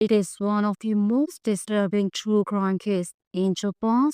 It is one of the most disturbing true crime cases in Japan's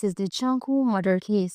This is the Chanku murder case।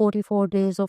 44 days of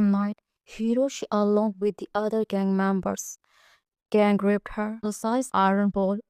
Night, Hiroshi along with the other gang members gang raped her, size iron ball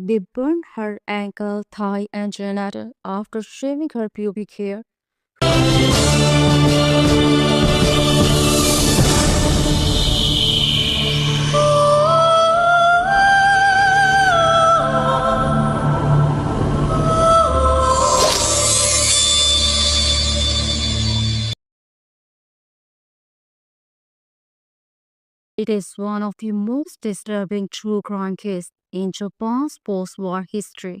They burned her ankle, thigh and genital after shaving her pubic hair. It is one of the most disturbing true crime cases in Japan's post-war history.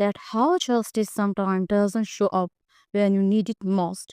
That how justice sometimes doesn't show up when you need it most.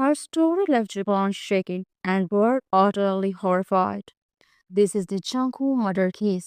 Her story left Japan shaken and were utterly horrified. This is the Chanku murder case.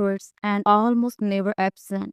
grades and almost never absent.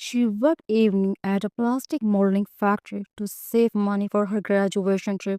She worked evening at a plastic molding factory to save money for her graduation trip.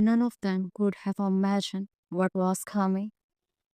None of them could have imagined what was coming.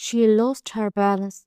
She lost her balance.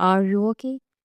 Are you okay?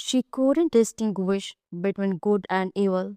She couldn't distinguish between good and evil.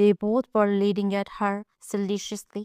They both were leading at her maliciously.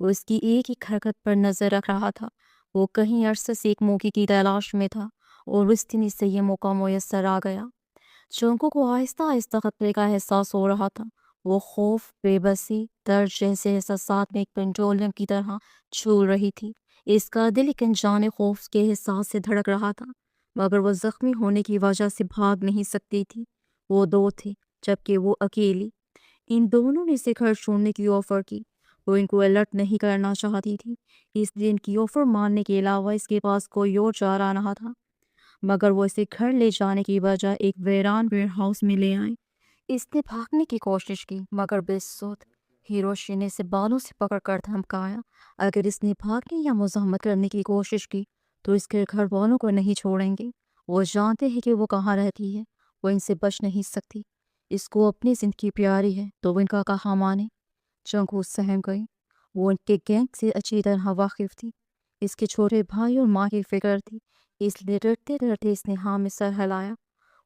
وہ اس کی ایک ایک حرکت پر نظر رکھ رہا تھا۔ وہ کہیں عرصے سے ایک موقع کی تلاش میں تھا اور اس دن اسے یہ موقع میسر آ گیا۔ چونکو کو آہستہ آہستہ خطرے کا احساس ہو رہا تھا۔ وہ خوف، بے بسی، درد جیسے احساسات میں ایک پینڈولم کی طرح چھول رہی تھی۔ اس کا دل ایک انجانے خوف کے احساس سے دھڑک رہا تھا، مگر وہ زخمی ہونے کی وجہ سے بھاگ نہیں سکتی تھی۔ وہ دو تھے، جبکہ وہ اکیلی۔ ان دونوں نے اسے گھر چھوڑنے کی آفر کی۔ وہ ان کو الرٹ نہیں کرنا چاہتی تھی، اس لیے ان کی آفر ماننے کے علاوہ اس کے پاس کوئی اور چارہ نہ تھا، مگر وہ اسے گھر لے جانے کی بجائے ایک ویران ویئر ہاؤس میں لے آئے۔ اس نے بھاگنے کی کوشش کی، مگر بے سود۔ ہیروشی نے اسے بالوں سے پکڑ کر دھمکایا۔ اگر اس نے بھاگنے یا مزاحمت کرنے کی کوشش کی تو اس کے گھر والوں کو نہیں چھوڑیں گے۔ وہ جانتے ہیں کہ وہ کہاں رہتی ہے، وہ ان سے بچ نہیں سکتی۔ اس کو اپنی زندگی پیاری ہے تو وہ ان کا کہاں مانے۔ جنگو سہم گئی۔ وہ ان کے گینگ سے اچھی طرح واقف تھی۔ اس کے چھوٹے بھائی اور ماں کی فکر تھی، اس لیے ڈرتے ڈرتے اس نے ہاں میں سر ہلایا۔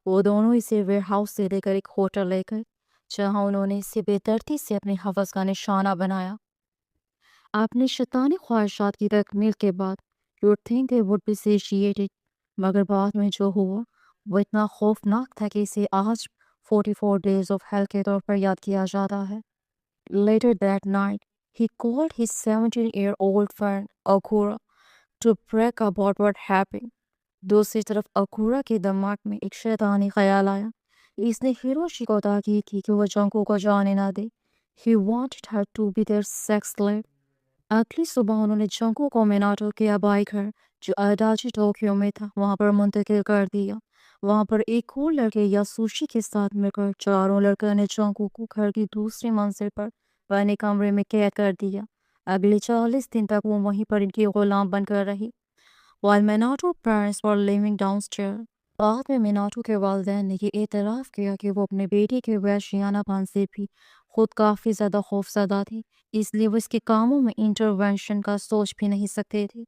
وہ دونوں اسے ویئر ہاؤس سے لے کر ایک ہوٹل لے گئے، جہاں انہوں نے اسے بے دردی سے اپنے حوث کا نشانہ بنایا۔ اپنے شیطانی خواہشات کی تکمیل کے بعد you'd think they would be satiated، مگر بعد میں جو ہوا وہ اتنا خوفناک تھا کہ اسے آج 44 days of hell کے طور پر یاد کیا جاتا ہے۔ Later that night, he called his 17-year-old friend Akura to brag about what happened۔ دوسری طرف اکورا کے دماغ میں ایک شیطانی خیال آیا۔ اس نے ہیروشی کو تاکید کی کہ وہ جنگو کو جانے نہ دے۔ He wanted her to be their sex slave۔ اگلی صبح انہوں نے جنگو کو میناٹو کے آبائی گھر، جو ایڈاچی ٹوکیو میں تھا، وہاں پر منتقل کر دیا۔ وہاں پر ایک اور لڑکے یاسوشی کے ساتھ مل کر چاروں لڑکوں نے جنگو کو گھر کی دوسری منزل پر بنے کمرے میں قید کر دیا۔ اگلے 40 دن تک وہ وہیں پر ان کی غلام بن کر رہی۔ While Minato parents were living downstairs، بعد میں میناٹو کے والدین نے یہ اعتراف کیا کہ وہ اپنے بیٹی کے وحشیانہ پن سے بھی خود کافی زیادہ خوفزدہ تھی، اس لیے وہ اس کے کاموں میں انٹرونشن کا سوچ بھی نہیں سکتے تھے۔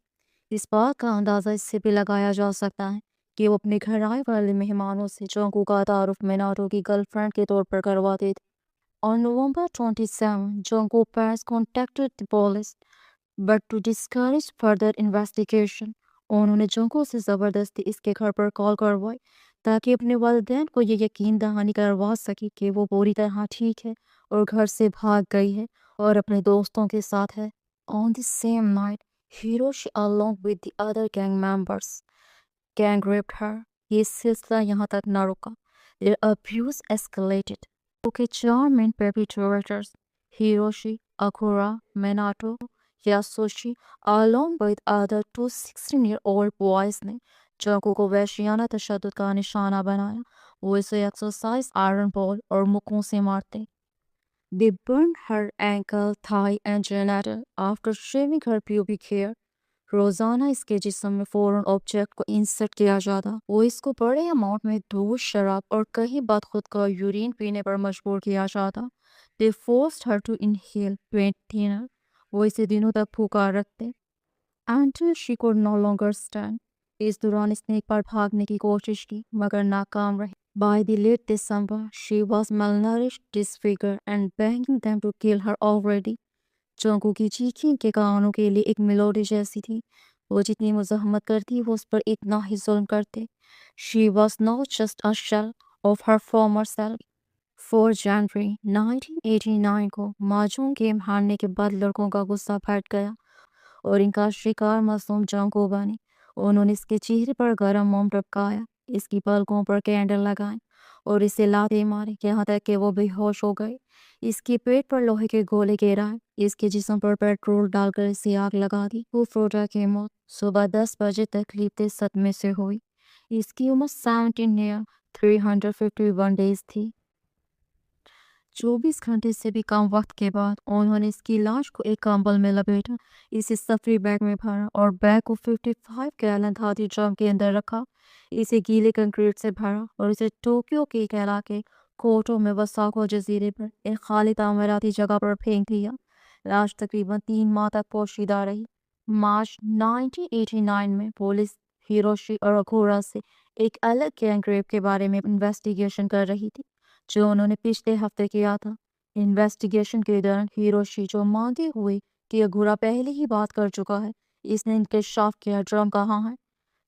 اس بات کا اندازہ اس سے بھی لگایا جا سکتا ہے کہ وہ اپنے گھر آئے والے مہمانوں سے جنگو کا تعارف میناٹو کی گرل فرینڈ کے طور پر کرواتے تھے۔ On November 27, Junko parents contacted the police, but to discourage further investigation، انہوں نے جنگو سے زبردستی اس کے گھر پر کال کروائی تاکہ اپنے والدین کو یہ یقین دہانی کروا سکے کہ وہ پوری طرح ٹھیک ہے اور گھر سے بھاگ گئی ہے اور اپنے دوستوں کے ساتھ ہے۔ On the same night، Hiroshi along with the other gang members gang raped her۔ یہ سلسلہ یہاں تک نہ رکا۔ Their abuse escalated۔ کیونکہ 4 main perpetrators، Hiroshi, Okura, Minato, Yasushi along with other 2 16-year-old boys نے جنگو کو وحشیانہ تشدد کا نشانہ بنایا۔ وہ اسے ایکسرسائز آئرن بال اور مکوں سے مارتے۔ They burned her ankle, thigh and genital after shaving her pubic hair۔ روزانہ اس کے جسم میں فورن آبجیکٹ کو انسرٹ کیا جاتا۔ وہ اس کو بڑے اماؤنٹ میں دودھ، شراب اور کئی بار خود کا یورین پینے پر مجبور کیا جاتا۔ They forced her to inhale paint thinner۔ وہ اسے دنوں تک پھونکا رکھتے until she could no longer stand۔ اس دوران اس نے ایک بار بھاگنے کی کوشش کی مگر ناکام رہی۔ By the late December, she was malnourished, disfigured and begging them to kill her already۔ جنگو کی چیخیں ان کے کانوں کے لیے ایک میلوڈی جیسی تھی۔ وہ جتنی مزاحمت کرتی وہ اس پر اتنا ہی ظلم کرتے۔ She was now just a shell of her former self۔ 4 جنوری 1989 کو ماجون گیم ہارنے کے بعد لڑکوں کا غصہ پھٹ گیا اور ان کا شکار معصوم جنگو بنی۔ انہوں نے اس کے چہرے پر گرم موم ٹپکایا، اس کی پلکوں پر کینڈل لگائیں اور اسے لاتے مارے یہاں تک کہ وہ بے ہوش ہو گئے۔ اس کے پیٹ پر لوہے کے گولے گرائے، اس کے جسم پر پیٹرول ڈال کر اسے آگ لگا دی۔ فروٹا کی موت صبح 10 بجے تکلیف دہ صدمے سے ہوئی۔ اس کی عمر 17 years 351 days تھی۔ 24 گھنٹے سے بھی کم وقت کے بعد انہوں نے اس کی لاش کو ایک کمبل میں لپیٹا، اسے سفری بیگ میں بھرا اور بیگ کو 55 گیلن دھاتی ڈرم کے اندر رکھا، اسے گیلے کنکریٹ سے بھرا اور اسے ٹوکیو کے ایک علاقے کوٹو میں وساکو جزیرے پر ایک خالی تعمیراتی جگہ پر پھینک دیا۔ لاش تقریباً 3 ماہ تک پوشیدہ رہی۔ مارچ 1989 میں پولیس ہیروشی اور اکورا سے ایک الگ گینگ ریپ کے بارے میں انویسٹیگیشن کر رہی تھی جو انہوں نے پچھلے ہفتے کیا تھا۔ انویسٹیگیشن کے دوران ہیروشی، جو مانتی ہوئی کہ اگورا پہلے ہی بات کر چکا ہے۔ اس نے انکشاف کیا ڈرم کہاں ہے۔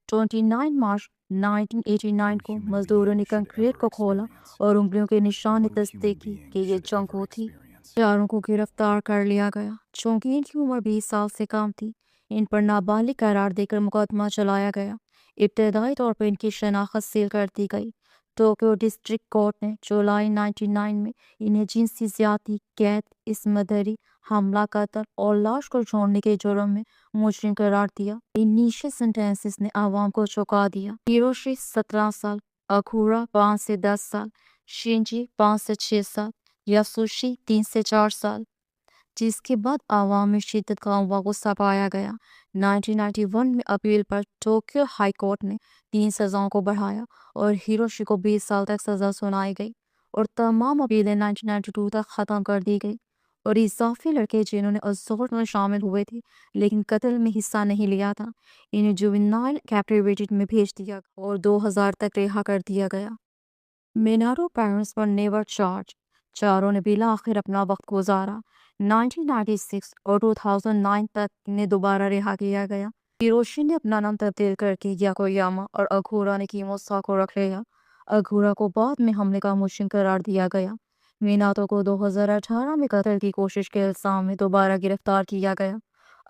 29 مارچ 1989 کو مزدوروں نے کنکریٹ کو کھولا اور انگلیوں کے نشان تصدیق کی کہ یہ چنکو تھی۔ چاروں کو گرفتار کر لیا گیا چونکہ ان کی عمر 20 سال سے کم تھی۔ ان پر نابالغ قرار دے کر مقدمہ چلایا گیا۔ ابتدائی طور پر ان کی شناخت سیل کر دی گئی۔ ٹوکیو ڈسٹرکٹ کورٹ نے جولائی 99 میں انہیں جنسی زیادتی، قید، عصمت دری، حملہ، قتل اور لاش کو چھوڑنے کے جرم میں مجرم قرار دیا۔ انیشل سینٹنسز نے عوام کو چونکا دیا۔ ہیروشی 17 سال، اگورا 5 سے 10 سال، شینجی 5 سے 6 سال، یاسوشی 3 سے 4 سال، جس کے بعد عوام میں شدت کا غصہ پایا گیا۔ 1991 میں اپیل پر ٹوکیو ہائی کورٹ نے 3 سزاؤں کو بڑھایا اور ہیروشی کو 20 سال تک سزا سنائی گئی اور تمام اپیلیں 1992 تک ختم کر دی گئی، اور اضافی لڑکے جنہوں نے اسولٹ میں شامل ہوئے تھے لیکن قتل میں حصہ نہیں لیا تھا، انہیں جوینائل کیپٹیویٹی میں بھیج دیا اور 2000 تک رہا کر دیا گیا۔ مینارو پیرنٹس پر نیور چارج، چاروں نے بالآخر اپنا وقت گزارا۔ 1996 اور 2009 تک انہیں دوبارہ رہا کیا گیا۔ ہیروشی نے اپنا نام تبدیل کر کے یاکویاما اور اگورا نے کیموسا کو رکھ لیا۔ اگورا کو بعد میں حملے کا مجرم قرار دیا گیا۔ میناتو کو 2018 میں قتل کی کوشش کے الزام میں دوبارہ گرفتار کیا گیا۔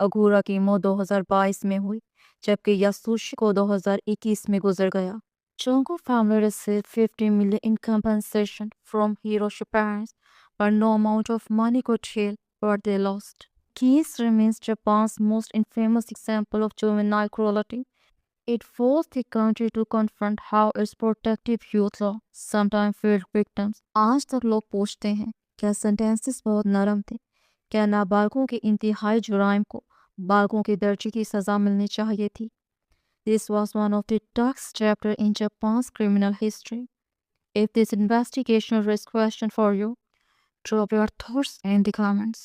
اگورا کی موت 2022 میں ہوئی جبکہ یاسوشی کو 2021 میں گزر گیا۔ Chunko family received 50 million in compensation from Hiroshi parents, but no amount of money could heal what they lost. Case remains Japan's most infamous example of juvenile cruelty. It forced the country to confront how its protective youth law sometimes failed victims. آج تک لوگ پوچھتے ہیں کیا sentences بہت نرم تھے؟ کیا نابالغوں کے انتہائی جرائم کو بالغوں کے درجے کی سزا ملنی چاہیے تھی؟ This was one of the darkest chapters in Japan's criminal history. If this investigation raised questions for you, drop your thoughts in the comments.